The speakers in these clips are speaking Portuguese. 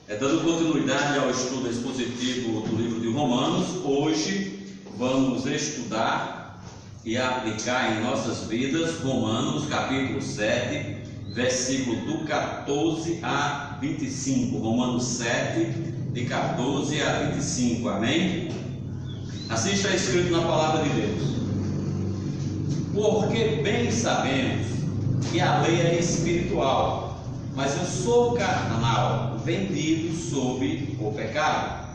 Dando continuidade ao estudo expositivo do livro de Romanos, hoje vamos estudar e aplicar em nossas vidas Romanos capítulo 7, versículo do 14 a 25. Romanos 7, de 14 a 25, amém? Assim está escrito na palavra de Deus: porque bem sabemos que a lei é espiritual, mas eu sou carnal, vendido sob o pecado.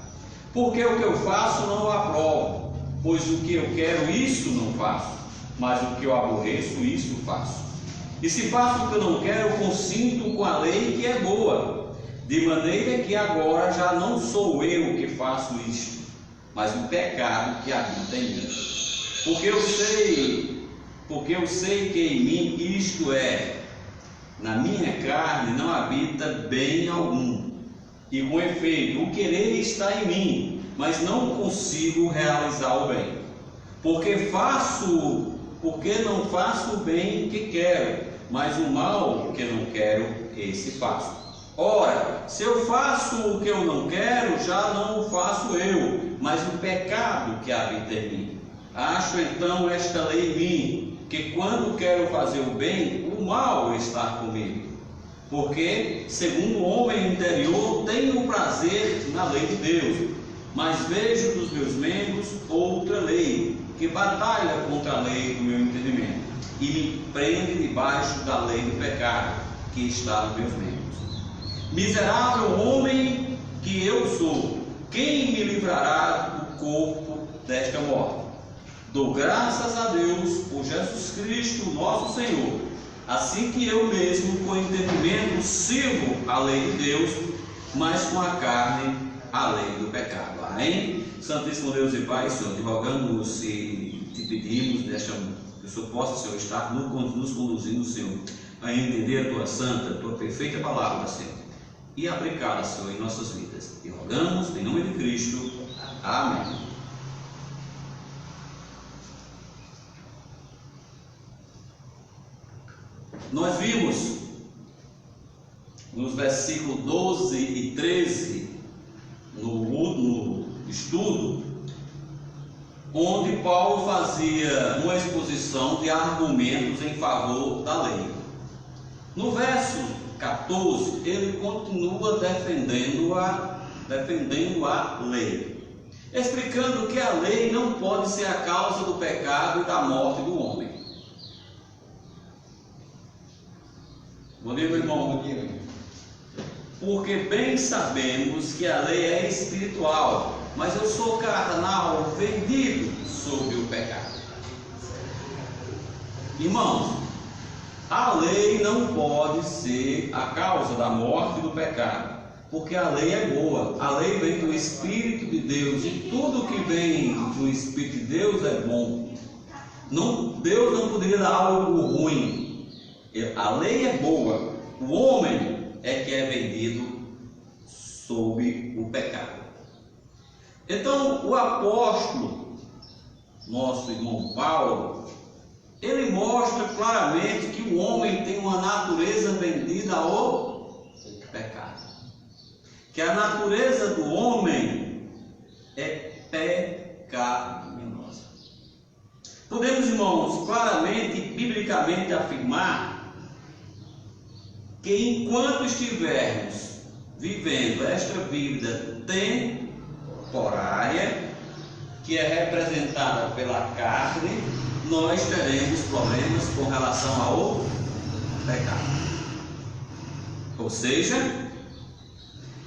Porque o que eu faço não o aprovo, pois o que eu quero, isso não faço, mas o que eu aborreço, isso faço. E se faço o que eu não quero, consinto com a lei que é boa, de maneira que agora já não sou eu que faço isto, mas o pecado que habita em mim. Porque eu sei que em mim, isto é, na minha carne, não habita bem algum. E com efeito, o querer está em mim, mas não consigo realizar o bem. Porque não faço o bem que quero, mas o mal que não quero, esse faço. Ora, se eu faço o que eu não quero, já não o faço eu, mas o pecado que habita em mim. Acho então esta lei em mim, que quando quero fazer o bem, o mal está comigo. Porque, segundo o homem interior, tenho prazer na lei de Deus, mas vejo dos meus membros outra lei, que batalha contra a lei do meu entendimento, e me prende debaixo da lei do pecado, que está nos meus membros. Miserável homem que eu sou, quem me livrará do corpo desta morte? Dou graças a Deus por Jesus Cristo, nosso Senhor, assim que eu mesmo, com entendimento, sirvo a lei de Deus, mas com a carne, a lei do pecado. Amém? Santíssimo Deus e Pai, Senhor, te rogamos e te pedimos que o Senhor possa, Senhor, estar nos conduzindo, Senhor, a entender a tua santa, a tua perfeita palavra, Senhor, e aplicá-la, Senhor, em nossas vidas. Te rogamos, em nome de Cristo. Amém. Nós vimos nos versículos 12 e 13, no estudo, onde Paulo fazia uma exposição de argumentos em favor da lei. No verso 14, ele continua defendendo a lei, explicando que a lei não pode ser a causa do pecado e da morte do homem. Bom dia, meu irmão. Bom dia. Porque bem sabemos que a lei é espiritual, mas eu sou carnal, vendido sob o pecado. Irmãos, a lei não pode ser a causa da morte e do pecado, porque a lei é boa. A lei vem do Espírito de Deus, e tudo que vem do Espírito de Deus é bom. Deus não poderia dar algo ruim. A lei é boa, o homem é que é vendido sob o pecado. Então, o apóstolo, nosso irmão Paulo, ele mostra claramente que o homem tem uma natureza vendida ao pecado. Que a natureza do homem é pecaminosa. Podemos, irmãos, claramente e biblicamente afirmar que enquanto estivermos vivendo esta vida temporária, que é representada pela carne, nós teremos problemas com relação ao pecado. Ou seja,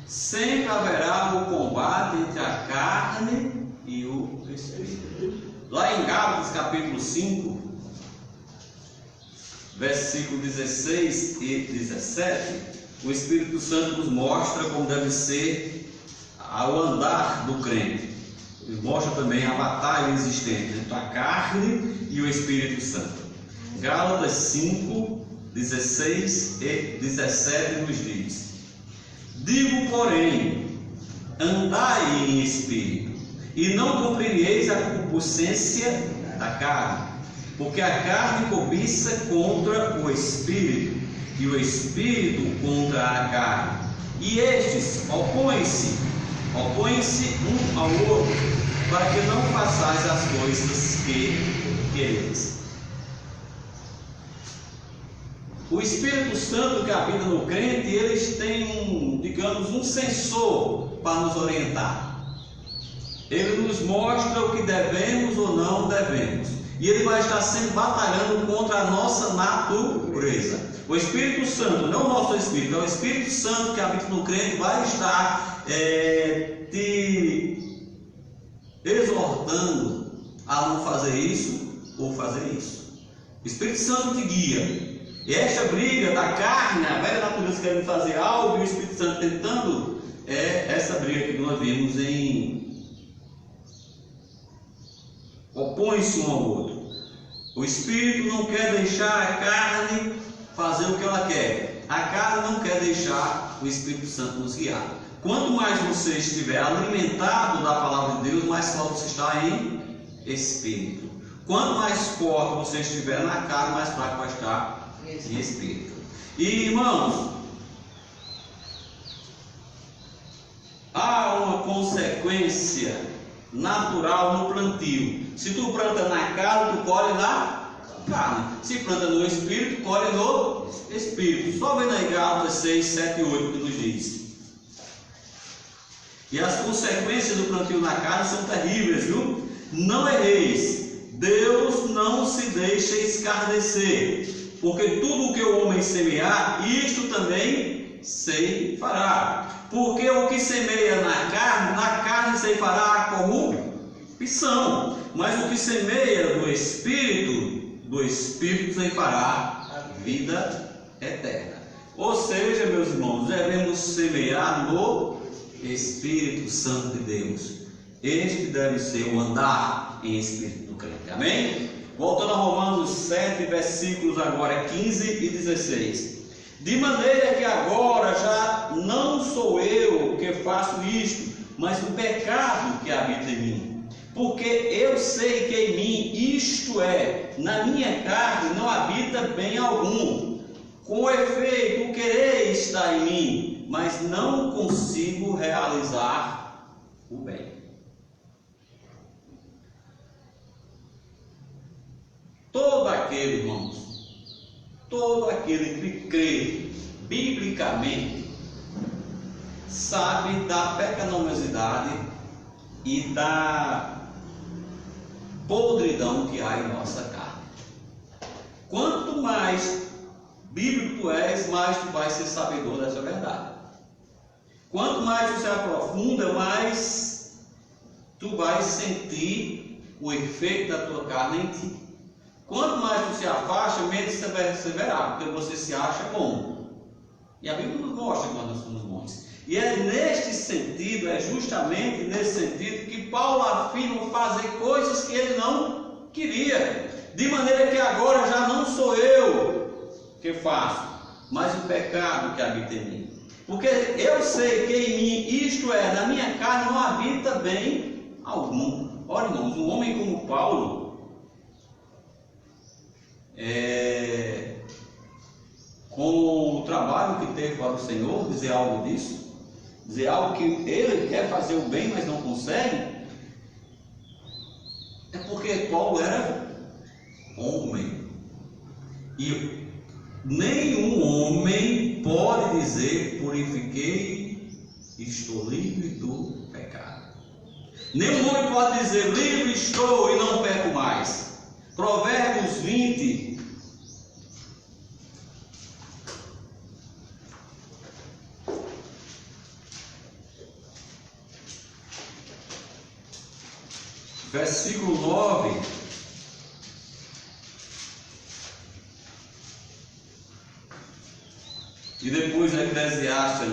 sempre haverá o combate entre a carne e o espírito. Lá em Gálatas capítulo 5, versículo 16 e 17, o Espírito Santo nos mostra como deve ser ao andar do crente. Ele mostra também a batalha existente entre a carne e o Espírito Santo. Gálatas 5, 16 e 17 nos diz: digo, porém, andai em espírito, e não cumprireis a concupiscência da carne, porque a carne cobiça contra o espírito, e o espírito contra a carne, E estes opõem-se um ao outro, para que não façais as coisas que quereis. O Espírito Santo que habita no crente, eles têm um sensor para nos orientar. Ele nos mostra o que devemos ou não devemos. E ele vai estar sempre batalhando contra a nossa natureza. O Espírito Santo, não o nosso Espírito, é o Espírito Santo que habita no crente, vai estar te exortando a não fazer isso ou fazer isso. O Espírito Santo te guia. E esta briga da carne, a velha natureza querendo fazer algo, e o Espírito Santo tentando, essa briga que nós vimos opõe-se um ao outro. O Espírito não quer deixar a carne fazer o que ela quer. A carne não quer deixar o Espírito Santo nos guiar. Quanto mais você estiver alimentado da palavra de Deus, mais forte você está em Espírito. Quanto mais forte você estiver na carne, mais fraco vai estar em Espírito. E irmãos, há uma consequência natural no plantio. Se tu planta na carne, tu colhe na carne. Se planta no Espírito, colhe no Espírito. Só vem na Gálatas 6, 7 e 8 que nos diz. E as consequências do plantio na carne são terríveis, viu? Não erreis. Deus não se deixa escarnecer. Porque tudo o que o homem semear, isto também ceifará. Porque o que semeia na carne ceifará a corrupção. Mas o que semeia do Espírito ceifará a vida eterna. Ou seja, meus irmãos, devemos semear no Espírito Santo de Deus. Este deve ser o andar em Espírito do crente. Amém? Voltando a Romanos 7, versículos agora 15 e 16. De maneira que agora já não sou eu que faço isto, mas o pecado que habita em mim. Porque eu sei que em mim, isto é, na minha carne, não habita bem algum. Com efeito, o querer está em mim, mas não consigo realizar o bem. Todo aquele, irmãos, todo aquele que crê biblicamente, sabe da pecaminosidade e da podridão que há em nossa carne. Quanto mais bíblico tu és, mais tu vais ser sabedor dessa verdade. Quanto mais você aprofunda, mais tu vais sentir o efeito da tua carne em ti. Quanto mais você se afasta, menos você vai perseverar, porque você se acha bom. E a Bíblia nos mostra quando nós somos bons. E é neste sentido, é justamente nesse sentido que Paulo afirma fazer coisas que ele não queria. De maneira que agora já não sou eu que faço, mas o pecado que habita em mim. Porque eu sei que em mim, isto é, na minha carne não habita bem algum. Olha, irmãos, um homem como Paulo, com o trabalho que teve para o Senhor, dizer algo disso, dizer algo que ele quer fazer o bem, mas não consegue, é porque Paulo era homem, e nenhum homem pode dizer: purifiquei, estou livre do pecado. Nenhum homem pode dizer: livre estou e não peco mais. Provérbios 20, versículo 9, e depois Eclesiastes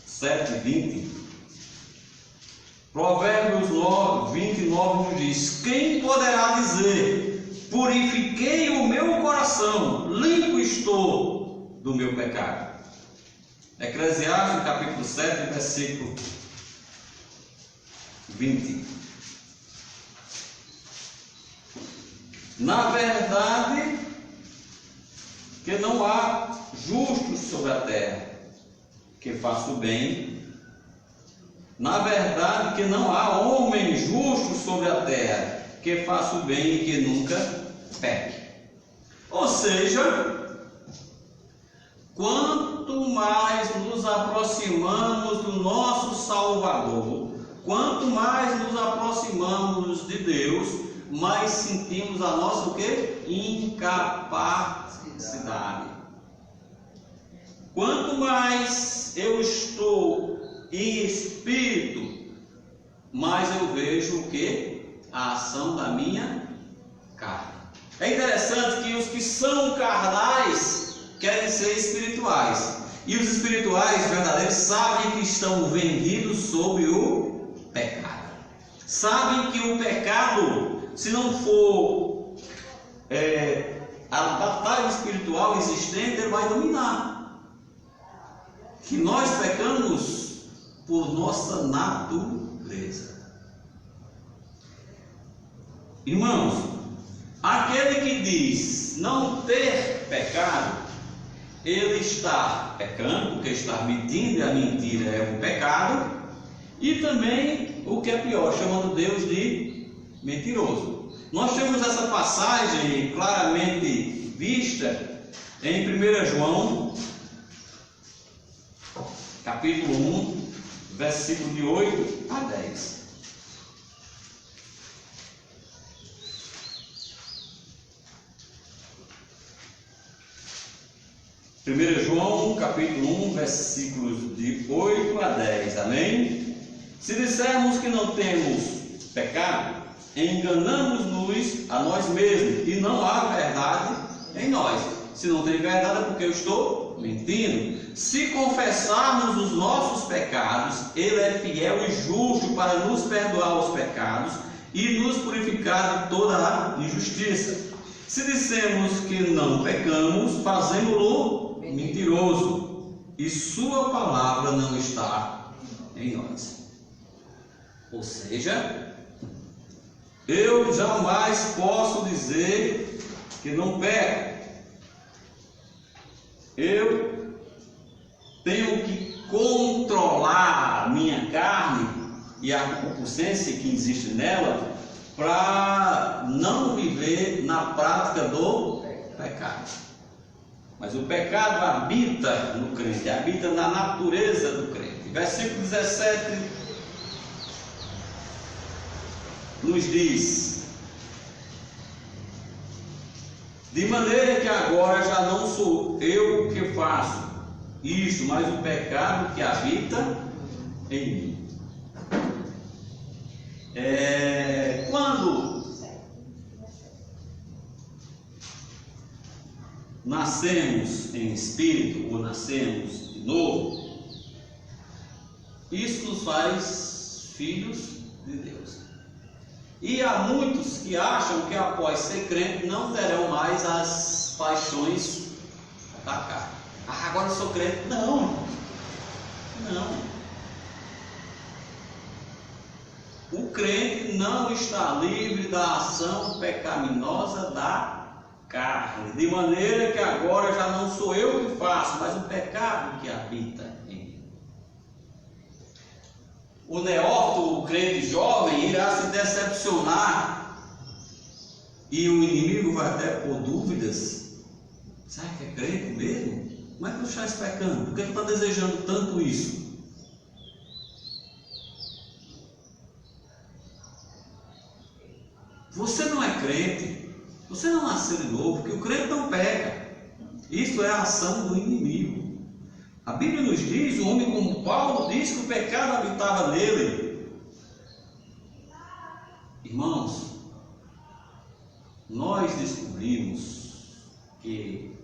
7, 20. Provérbios 29 nos diz: quem poderá dizer: purifiquei o meu coração, limpo estou do meu pecado? Eclesiastes capítulo 7, versículo 20. Na verdade, que não há justos sobre a terra, que faça o bem. Na verdade, que não há homem justo sobre a terra que faça o bem e que nunca peque. Ou seja, quanto mais nos aproximamos do nosso Salvador, quanto mais nos aproximamos de Deus, mais sentimos a nossa o quê? Incapacidade. Quanto mais eu estou em espírito, mais eu vejo o quê? A ação da minha carne. É interessante que os que são carnais querem ser espirituais. E os espirituais verdadeiros sabem que estão vendidos sob o pecado. Sabem que o pecado, se não for a batalha espiritual existente, ele vai dominar. Que nós pecamos por nossa natureza. Irmãos, aquele que diz não ter pecado, ele está pecando, porque está mentindo, e a mentira é um pecado, e também, o que é pior, chamando Deus de mentiroso. Nós temos essa passagem claramente vista em 1 João, capítulo 1, versículo de 8 a 10. João, capítulo 1, versículos de 8 a 10. Amém? Se dissermos que não temos pecado, enganamos-nos a nós mesmos, e não há verdade em nós. Se não tem verdade é porque eu estou mentindo. Se confessarmos os nossos pecados, Ele é fiel e justo para nos perdoar os pecados e nos purificar de toda a injustiça. Se dissemos que não pecamos, fazemos-lo mentiroso, e sua palavra não está em nós. Ou seja, eu jamais posso dizer que não peco. Eu tenho que controlar a minha carne e a concupiscência que existe nela para não viver na prática do pecado. Mas o pecado habita no crente, habita na natureza do crente. Versículo 17 nos diz: de maneira que agora já não sou eu que faço isto, mas o pecado que habita em mim. Quando nascemos em espírito ou nascemos de novo, isso nos faz filhos de Deus. E há muitos que acham que após ser crente não terão mais as paixões da carne. Ah, agora eu sou crente. Não. O crente não está livre da ação pecaminosa da carne, de maneira que agora já não sou eu que faço, mas o pecado que habita em mim. O neófito, o crente jovem, irá se decepcionar, e o inimigo vai até pôr dúvidas. Será que é crente mesmo? Como é que tu estás pecando? Por que tu está desejando tanto isso? Você não é crente, você não nasceu de novo, porque o crente não peca. Isso é a ação do inimigo. A Bíblia nos diz, um homem como Paulo diz que o pecado habitava nele. Irmãos, nós descobrimos que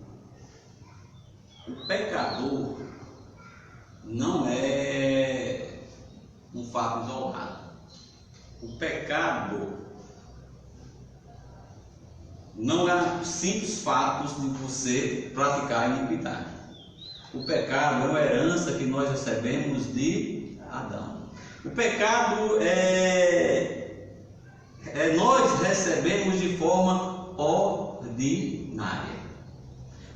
o pecador não é um fato isolado. O pecado não é simples fatos de você praticar a iniquidade. O pecado é uma herança que nós recebemos de Adão. O pecado nós recebemos de forma ordinária.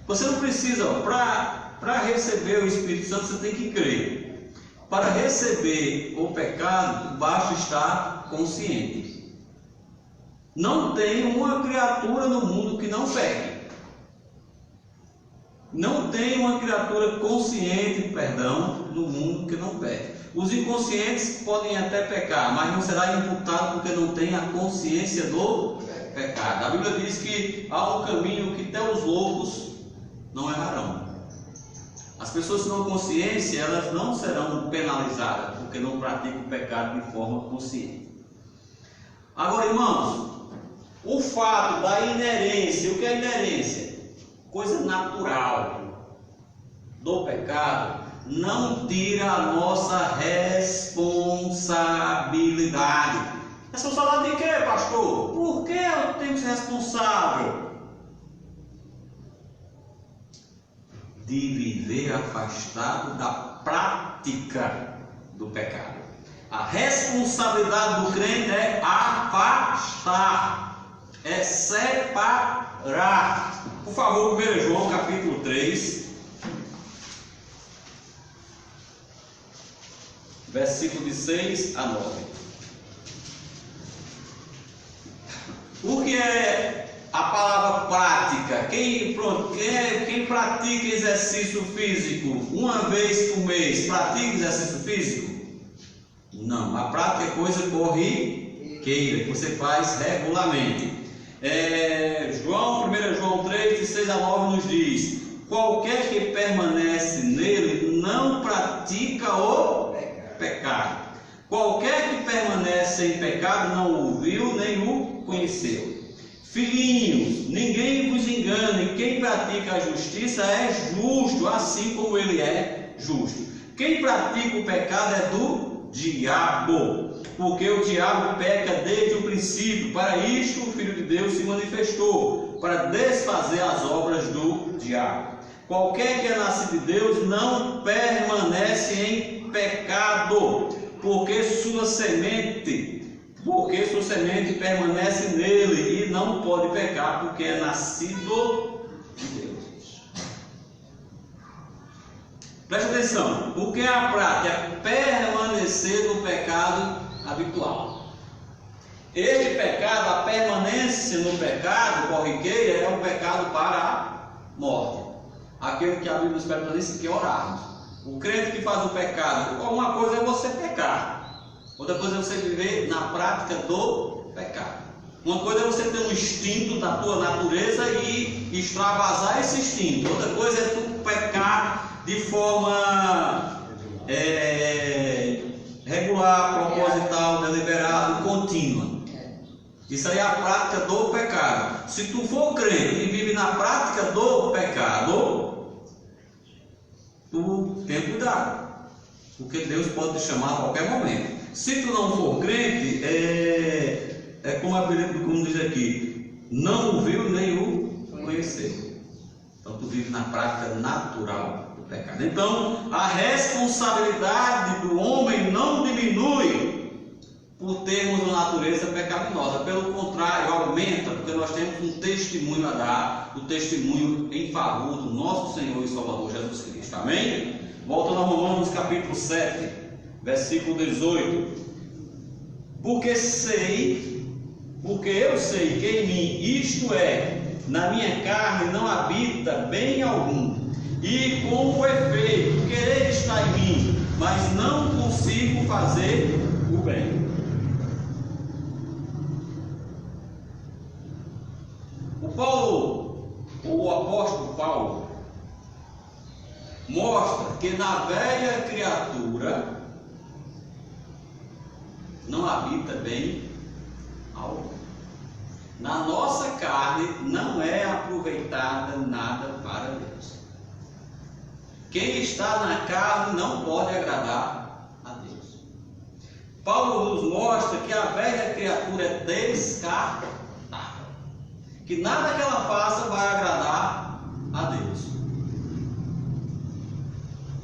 Você não precisa, para Para receber o Espírito Santo você tem que crer. Para receber o pecado, basta estar consciente. Não tem uma criatura no mundo que não peque. Não tem uma criatura consciente, no mundo que não peque. Os inconscientes podem até pecar, mas não será imputado porque não tem a consciência do pecado. A Bíblia diz que há um caminho que até os loucos não errarão. As pessoas que não têm consciência, elas não serão penalizadas porque não praticam o pecado de forma consciente. Agora, irmãos, o fato da inerência, o que é inerência? Coisa natural do pecado, não tira a nossa responsabilidade. Responsabilidade de quê, pastor? Por que eu tenho que ser responsável? De viver afastado da prática do pecado. A responsabilidade do crente é afastar, é separar. Por favor, 1 João capítulo 3, versículo de 6 a 9. O que é a palavra prática? Quem pratica exercício físico uma vez por mês, pratica exercício físico? Não, a prática é coisa corriqueira, que você faz regularmente. 1 João 3, de 6 a 9 nos diz: qualquer que permanece nele não pratica o pecado. Qualquer que permanece em pecado não o viu nem o conheceu. Filhinhos, ninguém vos engane, quem pratica a justiça é justo, assim como ele é justo. Quem pratica o pecado é do diabo, porque o diabo peca desde o princípio. Para isto o Filho de Deus se manifestou, para desfazer as obras do diabo. Qualquer que é nascido de Deus não permanece em pecado, porque sua semente permanece nele e não pode pecar, porque é nascido de Deus. Preste atenção, o que é a prática? É permanecer no pecado habitual. Este pecado, a permanência no pecado corriqueira, é um pecado para a morte. Aquilo que a Bíblia espera para isso, que é orarmos. O crente que faz o pecado, uma coisa é você pecar, outra coisa é você viver na prática do pecado. Uma coisa é você ter um instinto da tua natureza e extravasar esse instinto. Outra coisa é tu pecar de forma regular, proposital, deliberada, contínua. Isso aí é a prática do pecado. Se tu for crente e vive na prática do pecado, tu tem cuidado, porque Deus pode te chamar a qualquer momento. Se tu não for crente, como a Bíblia diz aqui, não o viu nem o conheceu. Então tu vive na prática natural do pecado. Então a responsabilidade do homem não diminui por termos uma natureza pecaminosa, pelo contrário, aumenta, porque nós temos um testemunho a dar, o testemunho em favor do nosso Senhor e Salvador Jesus Cristo. Amém? Voltando a Romanos capítulo 7, versículo 18. Porque eu sei que em mim, isto é, na minha carne não habita bem algum, e como efeito, querer está em mim, mas não consigo fazer o bem. O apóstolo Paulo mostra que na velha criatura não habita bem algum. Na nossa carne não é aproveitada nada para Deus. Quem está na carne não pode agradar a Deus. Paulo nos mostra que a velha criatura é descartável, que nada que ela faça vai agradar a Deus.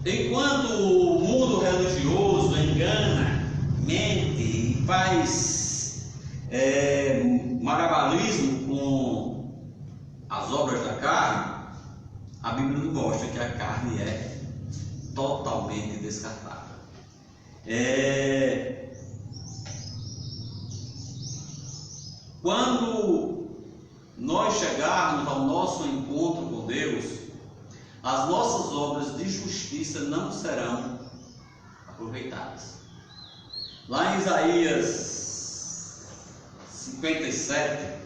Enquanto o mundo religioso engana, mente e faz malabarismo com as obras da carne, a Bíblia nos mostra que a carne é totalmente descartável. Quando nós chegarmos ao nosso encontro com Deus, as nossas obras de justiça não serão aproveitadas. Lá em Isaías 57,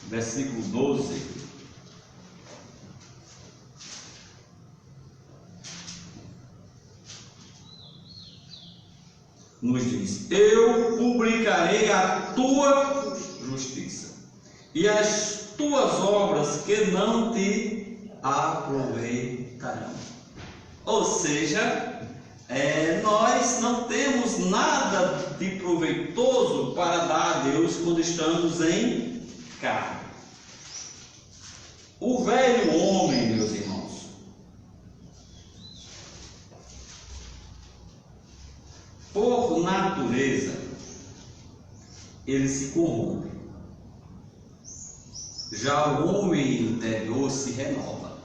versículo 12, nos diz: eu publicarei a tua justiça e as tuas obras que não te aproveitarão. Ou seja, nós não temos nada de proveitoso para dar a Deus quando estamos em carne. O velho homem, meus irmãos, por natureza, ele se corrompe. Já o homem interior se renova.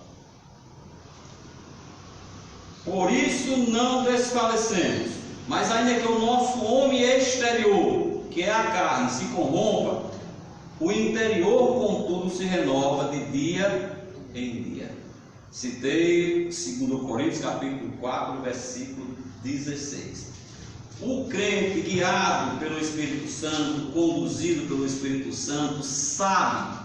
Por isso não desfalecemos. Mas ainda que o nosso homem exterior, que é a carne, se corrompa, o interior, contudo, se renova de dia em dia. Citei 2 Coríntios capítulo 4, versículo 16. O crente, guiado pelo Espírito Santo, conduzido pelo Espírito Santo, sabe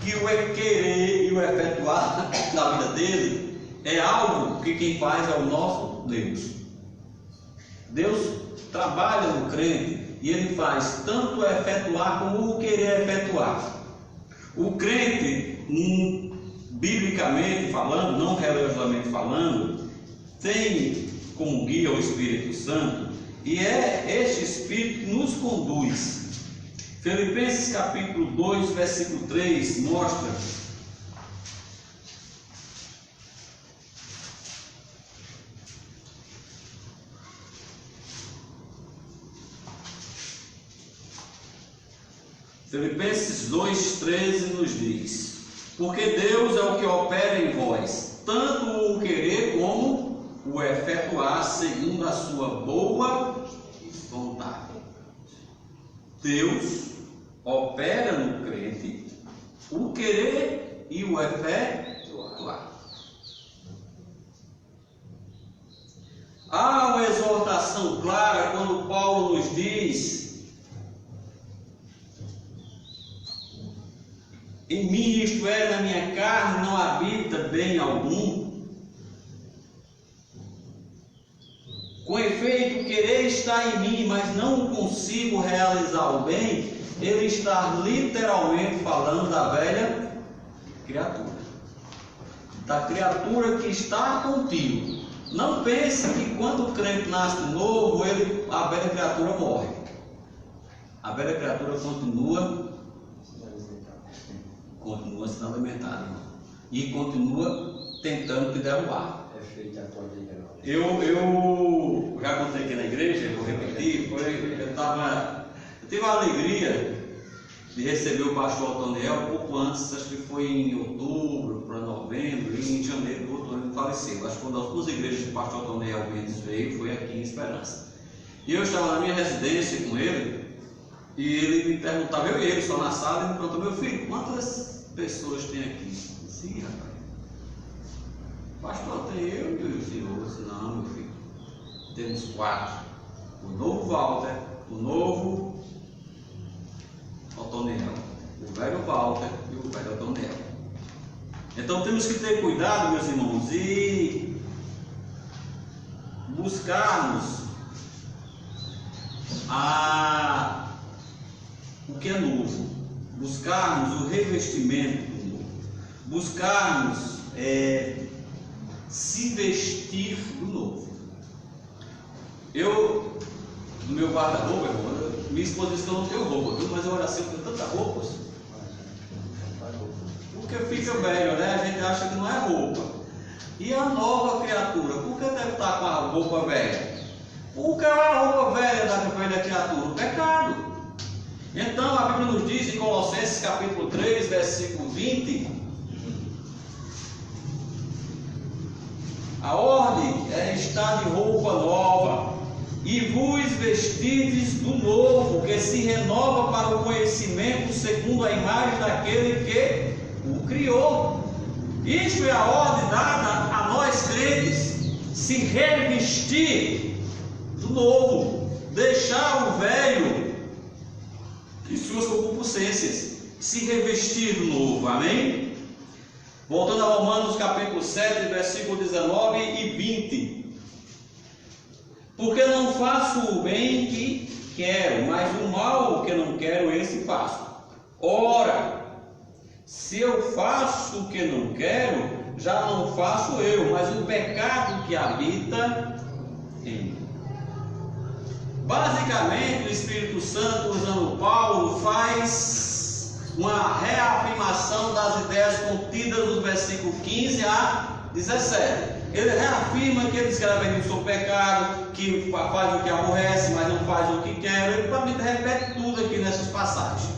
que o querer e o efetuar da vida dele é algo que quem faz é o nosso Deus. Deus trabalha no crente e ele faz tanto o efetuar como o querer efetuar. O crente, biblicamente falando, não religiosamente falando, tem como guia o Espírito Santo, e é este Espírito que nos conduz. Filipenses capítulo 2, versículo 3 mostra Filipenses 2,13 nos diz: porque Deus é o que opera em vós, tanto o querer como o efetuar segundo a sua boa vontade. Deus opera no crente o querer e o efetuar. Há uma exortação clara quando Paulo nos diz: em mim, isto é, na minha carne, não habita bem algum. Com efeito, querer está em mim, mas não consigo realizar o bem. Ele está literalmente falando da velha criatura, da criatura que está contigo. Não pense que quando o crente nasce de novo, a velha criatura morre. A velha criatura continua sendo alimentada, irmão, e continua tentando te derrubar. Eu já contei aqui na igreja, vou repetir, eu tive a alegria de receber o pastor Otoniel pouco antes, acho que foi em outubro para novembro, e em janeiro do outro ano ele faleceu. Acho que uma das duas igrejas que o pastor Otoniel Mendes veio foi aqui em Esperança. E eu estava na minha residência com ele, e ele me perguntava, eu e ele só na sala, e me perguntou: meu filho, quantas pessoas tem aqui? Sim, rapaz. Pastor, tem eu e o senhor. Eu disse: não, meu filho, temos 4. O novo Walter, o novo Otoniel, o velho Walter e o velho Otoniel. Então temos que ter cuidado, meus irmãos, e buscarmos o que é novo, buscarmos o revestimento do novo, buscarmos se vestir do novo. Eu, no meu guarda-roupa, minha esposa disse que eu não tenho roupa, viu? Mas eu olho assim, eu tenho tanta roupa, porque fica velho, né? A gente acha que não é roupa, E a nova criatura? Por que deve estar com a roupa velha? O que é a roupa velha da velha criatura? O pecado. Então a Bíblia nos diz em Colossenses capítulo 3, versículo 20, a ordem é estar de roupa nova, e vos vestirdes do novo, que se renova para o conhecimento segundo a imagem daquele que o criou. Isto é a ordem dada a nós crentes, se revestir do novo, deixar o velho e suas concupiscências, se revestir do novo, amém? Voltando a Romanos capítulo 7, versículo 19 e 20. Porque não faço o bem que quero, mas o mal que não quero, esse faço. Ora, se eu faço o que não quero, já não faço eu, mas o pecado que habita em mim. Basicamente, o Espírito Santo, usando Paulo, faz uma reafirmação das ideias contidas nos versículos 15 a 17. Ele reafirma que ele escreve sobre o pecado, que faz o que aborrece, mas não faz o que quer. Ele também repete tudo aqui nessas passagens.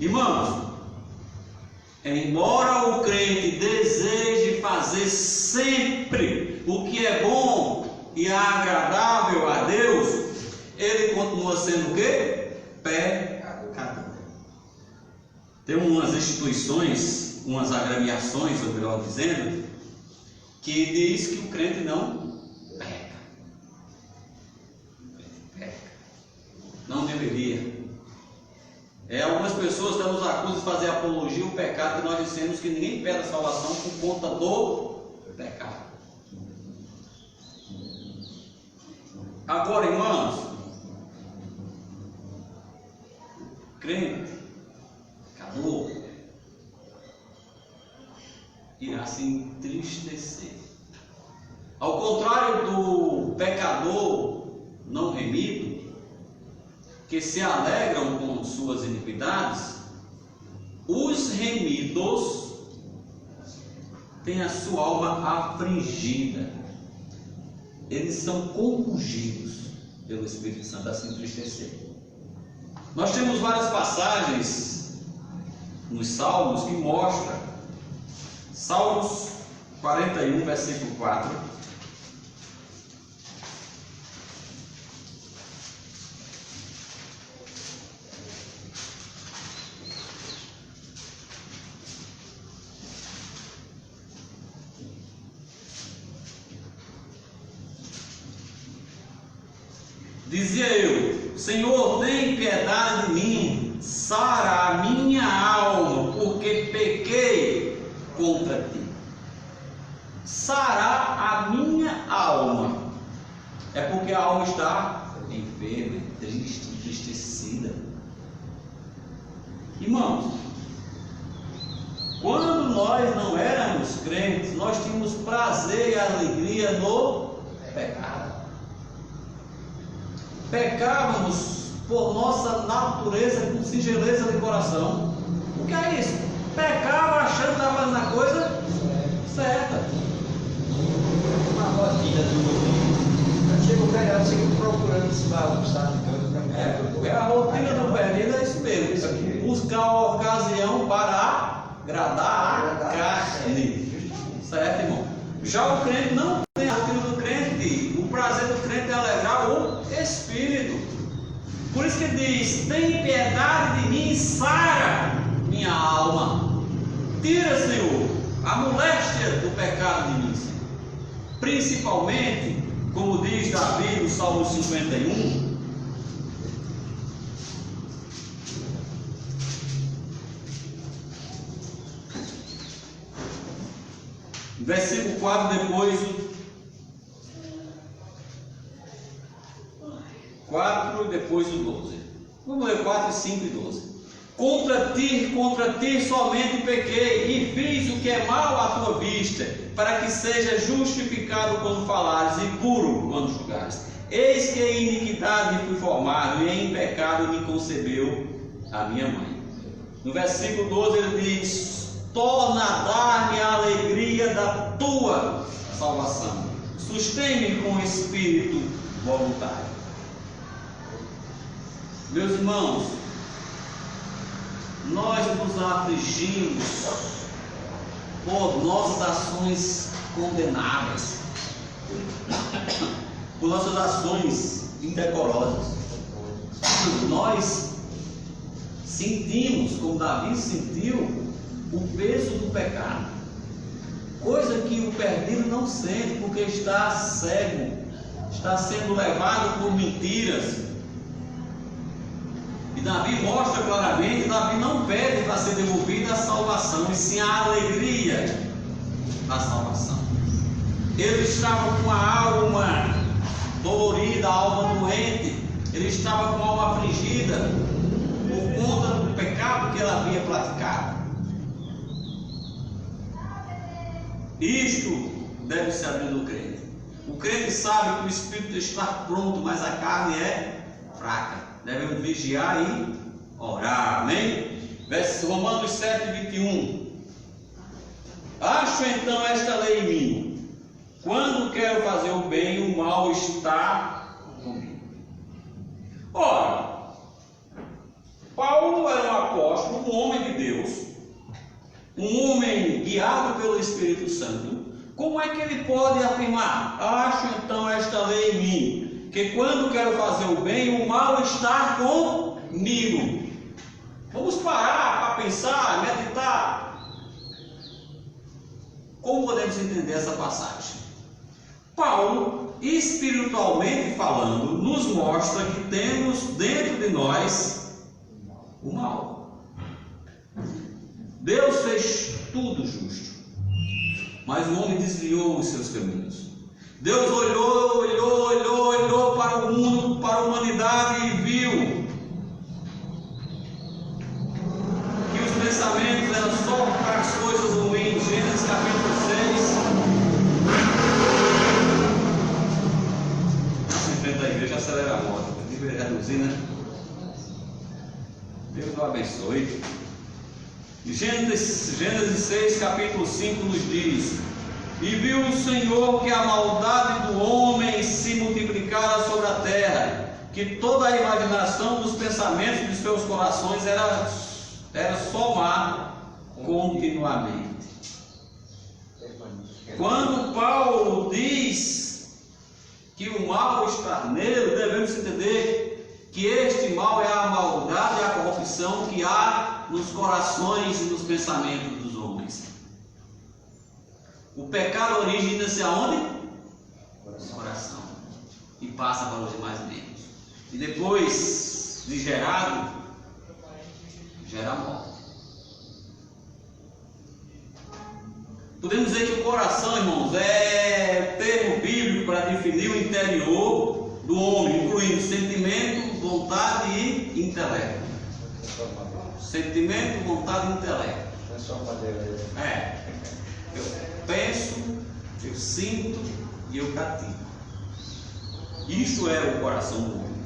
Irmãos, embora o crente deseje fazer sempre o que é bom e agradável a Deus, ele continua sendo o quê? Pecador. Tem umas instituições, umas agremiações, ou melhor dizendo, que diz que o crente não peca. Não deveria. Algumas pessoas até nos acusam de fazer apologia ao pecado, que nós dissemos que ninguém perde a salvação por conta do pecado. Agora, irmãos, crente, pecador, irá se entristecer. Ao contrário do pecador não remido, que se alegram com suas iniquidades, os remidos têm a sua alma afligida. Eles são compungidos pelo Espírito Santo a se entristecer. Nós temos várias passagens nos Salmos que mostram. Salmos 41, versículo 4. Dizia eu: Senhor, tem piedade de mim, sara a minha alma, porque pequei contra ti. Sarar a minha alma é porque a alma está enferma, triste, entristecida. Irmãos, quando nós não éramos crentes, nós tínhamos prazer e alegria no pecado. Pecávamos por nossa natureza com singeleza de coração. O que é isso? Pecava achando que estava fazendo a coisa certa. Uma rotina do mundo. Chega o feriado, chega procurando esse valor, sabe? A rotina do período é isso mesmo. Buscar uma ocasião para agradar a carne. Certo, irmão? Já o crente não tem a rotina do crente. O prazer do crente é alegrar o Espírito. Por isso que diz: tem piedade de mim, sara minha alma. Tira, Senhor, a moléstia do pecado de mim, Senhor. Principalmente, como diz Davi no Salmo 51, versículo 4, depois 4 e depois o 12. Vamos ler 4, 5 e 12. Contra ti somente pequei, e fiz o que é mal à tua vista, para que seja justificado quando falares e puro quando julgares. Eis que em iniquidade fui formado, e em pecado me concebeu a minha mãe. No versículo 12 ele diz: torna a dar-me a alegria da tua salvação. Sustém-me com espírito voluntário. Meus irmãos, nós nos afligimos por nossas ações condenáveis, por nossas ações indecorosas. Nós sentimos, como Davi sentiu, o peso do pecado, coisa que o perdido não sente, porque está cego, está sendo levado por mentiras. E Davi mostra claramente, Davi não pede para ser devolvida a salvação, e sim a alegria da salvação. Ele estava com a alma dolorida, a alma doente, ele estava com a alma afligida por conta do pecado que ele havia praticado. Isto deve ser a vida do crente. O crente sabe que o espírito está pronto, mas a carne é fraca. Devemos vigiar e orar. Amém? Romanos 7, 21. Acho então esta lei em mim: quando quero fazer o bem, o mal está comigo. Ora, Paulo era um apóstolo, um homem de Deus, um homem guiado pelo Espírito Santo. Como é que ele pode afirmar: acho então esta lei em mim, que quando quero fazer o bem, o mal está comigo? Vamos parar para pensar, meditar. Como podemos entender essa passagem? Paulo, espiritualmente falando, nos mostra que temos dentro de nós o mal. Deus fez tudo justo, mas o homem desviou os seus caminhos. Deus olhou para o mundo, para a humanidade e viu que os pensamentos eram só para as coisas ruins. Gênesis capítulo 6. Em frente à igreja, acelera a moto. Deveria reduzir, né? Deus o abençoe. Gênesis 6, capítulo 5 nos diz: e viu o Senhor que a maldade do homem se multiplicara sobre a terra, que toda a imaginação dos pensamentos de seus corações era só má continuamente. Quando Paulo diz que o mal está nele, devemos entender que este mal é a maldade e a corrupção que há nos corações e nos pensamentos dos homens. O pecado origina-se aonde? No coração. E passa para os demais membros. E depois de gerado, gera morte. Podemos dizer que o coração, irmãos, é termo bíblico para definir o interior do homem, incluindo sentimento, vontade e intelecto. Sentimento, vontade e intelecto. Eu penso, eu sinto e eu pratico. Isso é o coração do homem.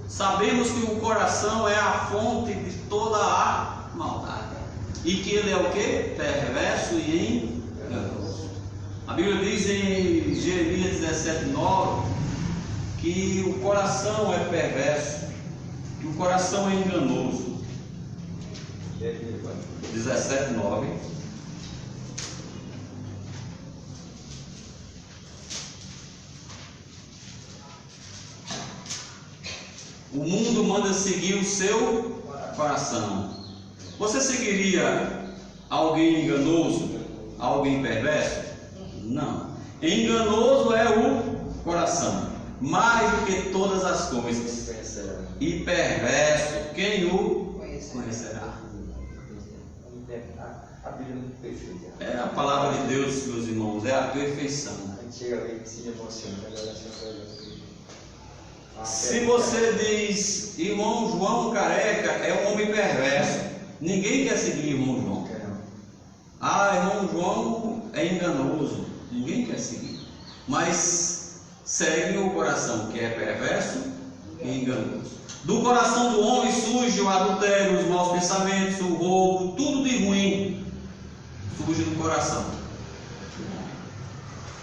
Sabemos que o coração é a fonte de toda a maldade. E que ele é o quê? Perverso e enganoso. A Bíblia diz em Jeremias 17:9 que o coração é perverso, que o coração é enganoso. 17:9. O mundo manda seguir o seu coração. Você seguiria alguém enganoso, alguém perverso? Não. Enganoso é o coração, mais do que todas as coisas. E perverso, quem o conhecerá? A Bíblia é muito perfeita. É a palavra de Deus, meus irmãos, é a perfeição. Antigamente se emociona, agora se você diz irmão João Careca é um homem perverso, ninguém quer seguir irmão João. Ah, irmão João é enganoso, ninguém quer seguir. Mas segue o coração que é perverso e enganoso. Do coração do homem surge o adultério, os maus pensamentos, o roubo, tudo de ruim surge do coração.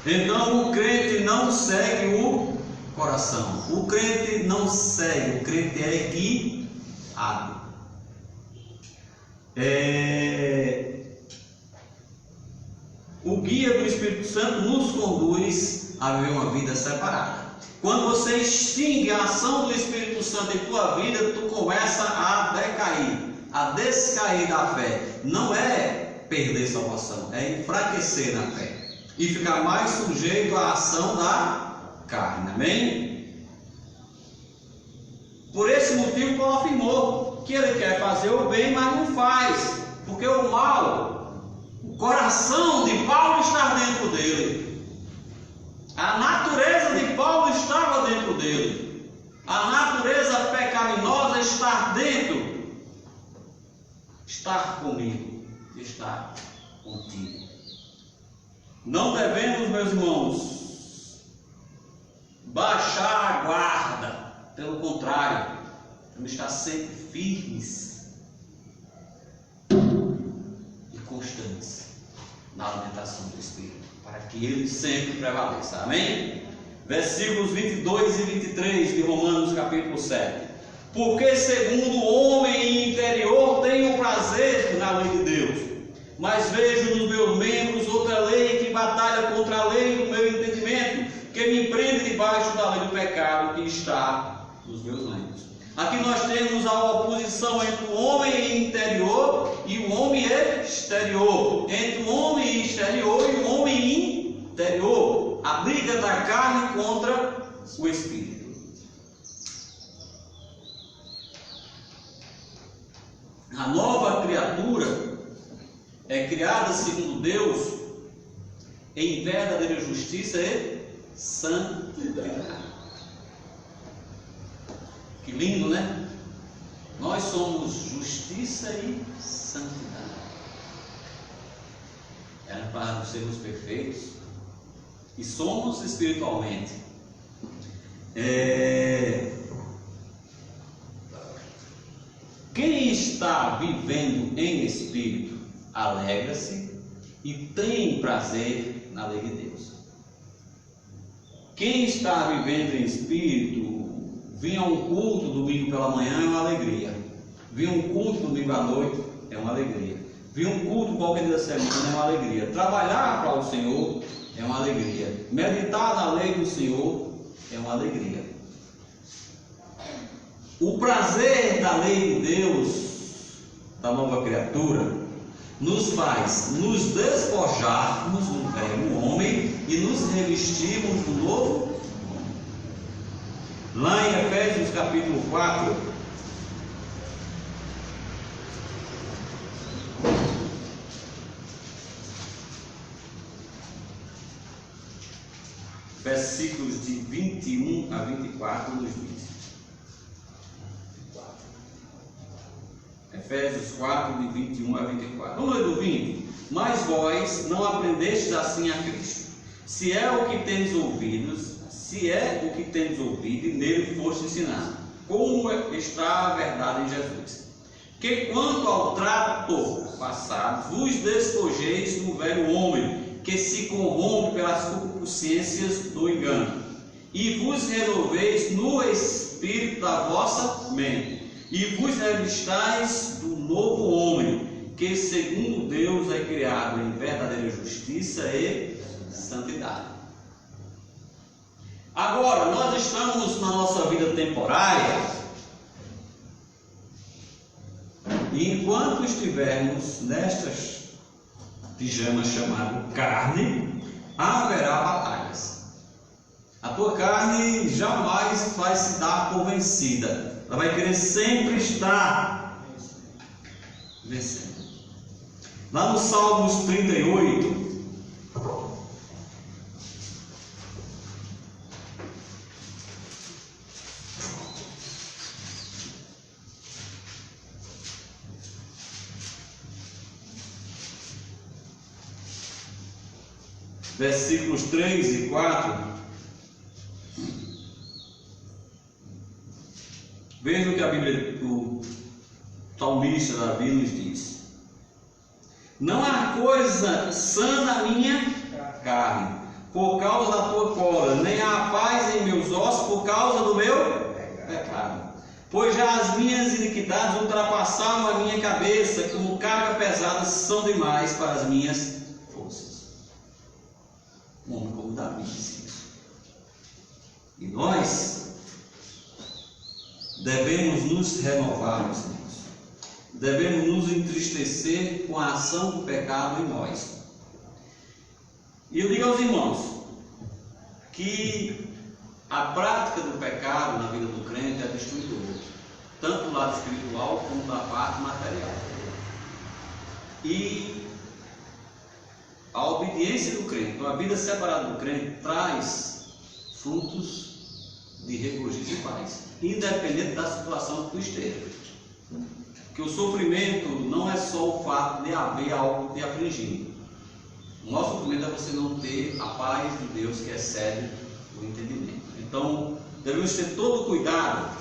Então o crente não segue o coração. O crente não segue, o crente é guiado. O guia do Espírito Santo nos conduz a viver uma vida separada. Quando você extingue a ação do Espírito Santo em tua vida, tu começa a decair, a descair da fé. Não é perder salvação, é enfraquecer na fé e ficar mais sujeito à ação da carne. Amém? Por esse motivo, Paulo afirmou que ele quer fazer o bem, mas não faz, porque o mal, o coração de Paulo está dentro dele. A natureza de Paulo estava dentro dele. A natureza pecaminosa está dentro. Estar comigo, estar contigo. Não devemos, meus irmãos, baixar a guarda. Pelo contrário, devemos estar sempre firmes e constantes na alimentação do Espírito, para que ele sempre prevaleça. Amém? Versículos 22 e 23 de Romanos capítulo 7. Porque segundo o homem interior tenho prazer na lei de Deus, mas vejo nos meus membros outra lei que batalha contra a lei do meu entendimento, que me prende debaixo da lei do pecado que está nos meus membros. Aqui nós temos a oposição entre o homem interior e o homem exterior, entre o homem exterior e o homem interior, a briga da carne contra o Espírito. A nova criatura é criada segundo Deus em verdadeira justiça e santidade. Que lindo, né? Nós somos justiça e santidade. Era para sermos perfeitos e somos espiritualmente. Quem está vivendo em espírito alegra-se e tem prazer na lei de Deus. Quem está vivendo em espírito, vir a um culto domingo pela manhã é uma alegria. Vir a um culto domingo à noite é uma alegria. Vir a um culto qualquer dia da semana é uma alegria. Trabalhar para o Senhor é uma alegria. Meditar na lei do Senhor é uma alegria. O prazer da lei de Deus, da nova criatura, nos faz nos despojarmos do velho homem e nos revestirmos do novo homem. Lá em Efésios capítulo 4, versículos de 21 a 24 nos diz. Efésios 4, de 21 a 24. Vamos ler do 20. Mas vós não aprendestes assim a Cristo. Se é o que tendes ouvido e nele foste ensinado, como está a verdade em Jesus. Que quanto ao trato passado, vos despojeis do velho homem, que se corrompe pelas concupiscências do engano, e vos renoveis no espírito da vossa mente, e vos revistais do novo homem, que segundo Deus é criado em verdadeira justiça e santidade. Agora, nós estamos na nossa vida temporária, e enquanto estivermos nestas pijamas chamado carne, haverá batalhas. A tua carne jamais vai se dar por vencida. Ela vai querer sempre estar vencendo. Lá no Salmos 38, versículos 3 e 4, Veja o que a Bíblia, o salmista Davi nos diz: não há coisa sã na minha carne, por causa da tua cólera, nem há paz em meus ossos, por causa do meu pecado. Pois já as minhas iniquidades ultrapassaram a minha cabeça, como carga pesada são demais para as minhas forças. Um homem como Davi disse isso. E nós devemos nos renovar, meus irmãos. Devemos nos entristecer com a ação do pecado em nós. E eu digo aos irmãos que a prática do pecado na vida do crente é destruidora, tanto do lado espiritual como da parte material. E a obediência do crente, a vida separada do crente, traz frutos de regozijo e paz, independente da situação que tu esteja. Que o sofrimento não é só o fato de haver algo te afligindo. O nosso sofrimento é você não ter a paz de Deus que excede o entendimento. Então, devemos ter todo o cuidado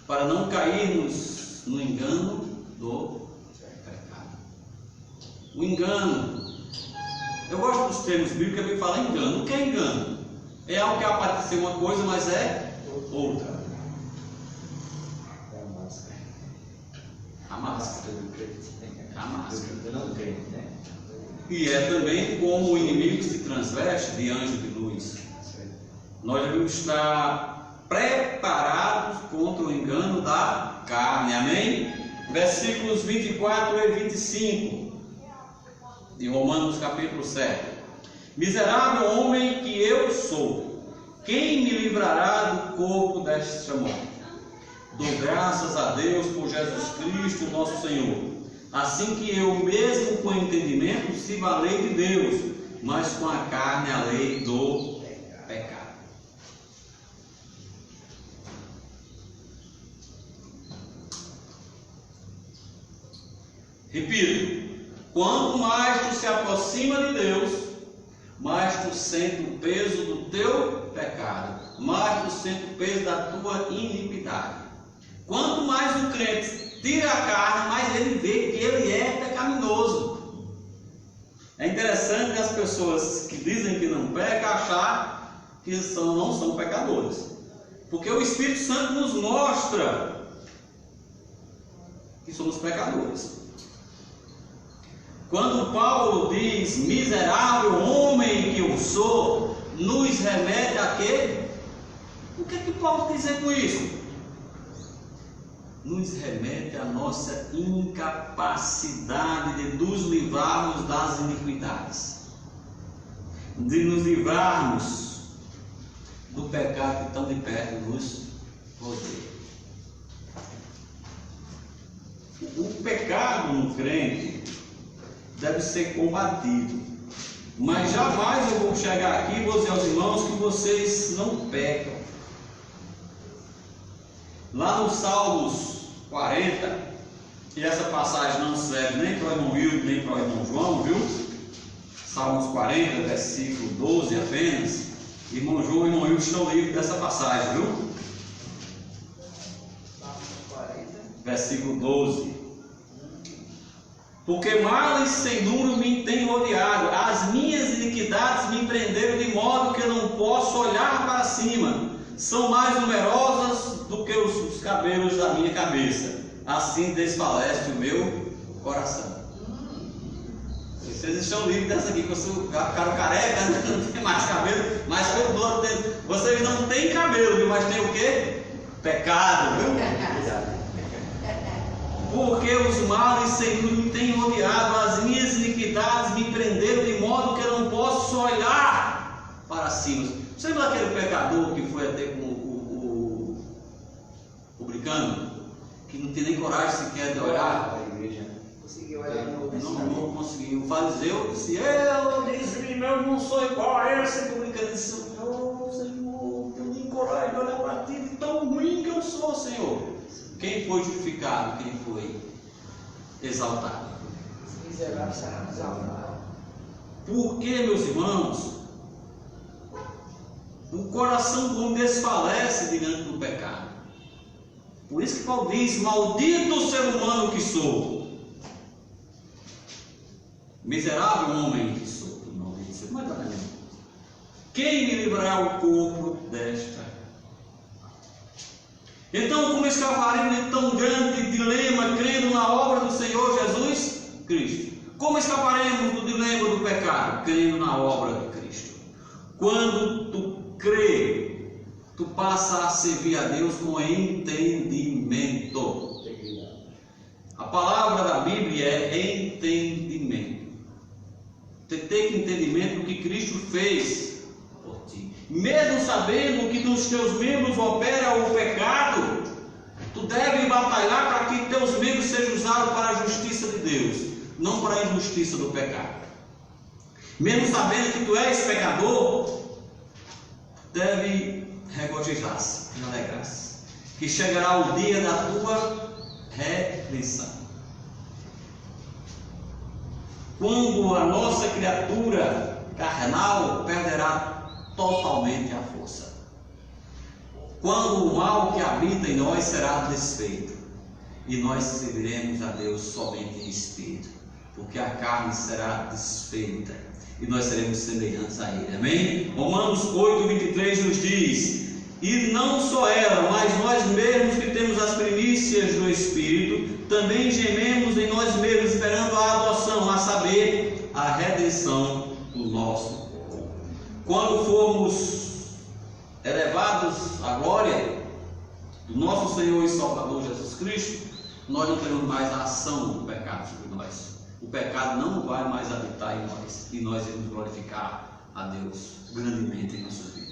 para não cairmos no engano do pecado. O engano, eu gosto dos termos bíblicos que fala engano. O que é engano? É algo que aparece ser uma coisa, mas é outra. A máscara. A máscara. E é também como o inimigo se transveste de anjo de luz. Nós devemos estar preparados contra o engano da carne. Amém? Versículos 24 e 25 de Romanos capítulo 7. Miserável homem que eu sou, quem me livrará do corpo desta morte? Dou graças a Deus por Jesus Cristo, nosso Senhor. Assim que eu mesmo com entendimento sirvo a lei de Deus, mas com a carne a lei do pecado. Repito, quanto mais tu se aproxima de Deus, mais tu sente o peso do teu pecado, mais tu sente o peso da tua iniquidade. Quanto mais o crente tira a carne, mais ele vê que ele é pecaminoso. É interessante que as pessoas que dizem que não pecam achar que não são pecadores, porque o Espírito Santo nos mostra que somos pecadores. Quando Paulo diz miserável homem que eu sou, nos remete a quê? O que é que Paulo quer dizer com isso? Nos remete à nossa incapacidade de nos livrarmos das iniquidades, de nos livrarmos do pecado que tão de perto nos rodeia. O pecado no crente deve ser combatido, mas jamais eu vou chegar aqui e vou dizer aos irmãos que vocês não pecam. Lá no Salmos 40, e essa passagem não serve nem para o irmão Wilton, nem para o irmão João, viu? Salmos 40, versículo 12 apenas. Irmão João e irmão Wilton estão livres dessa passagem, viu? Salmos 40, versículo 12. Porque males sem número me têm rodeado, as minhas iniquidades me prenderam de modo que eu não posso olhar para cima. São mais numerosas do que os cabelos da minha cabeça. Assim desfalece o meu coração. Vocês estão livres dessa aqui, que eu sou cara careca, não tem mais cabelo, mas pelo outro vocês não têm cabelo, mas tem o quê? Pecado, viu? Porque os males sem número me têm rodeado, as minhas iniquidades me prenderam de modo que eu não posso olhar para cima. Você lembra aquele pecador que foi até com o publicano, que não tem nem coragem sequer de olhar? Conseguiu olhar não conseguiu. O fariseu disse: eu não sou igual a esse publicano. Disse: oh, Senhor, não tenho nem coragem de olhar para ti, de tão ruim que eu sou, Senhor. Quem foi justificado? Quem foi exaltado? Miserável será exaltado. Por que, meus irmãos, o coração do homem desfalece diante do pecado? Por isso que Paulo diz: maldito ser humano que sou, miserável homem que sou. Quem me livrará o corpo desta? Então, como escaparemos de tão grande dilema crendo na obra do Senhor Jesus Cristo? Como escaparemos do dilema do pecado? Crendo na obra de Cristo. Quando tu crê, tu passa a servir a Deus com entendimento. A palavra da Bíblia é entendimento. Ter entendimento do que Cristo fez por ti. Mesmo sabendo que nos teus membros opera o pecado, tu deve batalhar para que teus membros sejam usados para a justiça de Deus, não para a injustiça do pecado. Mesmo sabendo que tu és pecador, deve regozijar-se e alegrar-se, que chegará o dia da tua redenção. Quando a nossa criatura carnal perderá totalmente a força. Quando o mal que habita em nós será desfeito, e nós serviremos a Deus somente em espírito, porque a carne será desfeita, e nós seremos semelhantes a Ele. Amém? Romanos 8:23 nos diz: e não só ela, mas nós mesmos que temos as primícias do Espírito, também gememos em nós mesmos, esperando a adoção, a saber, a redenção do nosso corpo. Quando formos elevados à glória do nosso Senhor e Salvador Jesus Cristo, nós não teremos mais a ação do pecado sobre nós. O pecado não vai mais habitar em nós, e nós iremos glorificar a Deus grandemente em nossas vidas.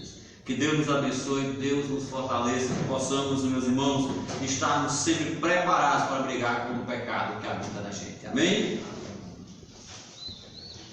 Que Deus nos abençoe, Deus nos fortaleça, que possamos, meus irmãos, estarmos sempre preparados para brigar com o pecado que habita na gente. Amém?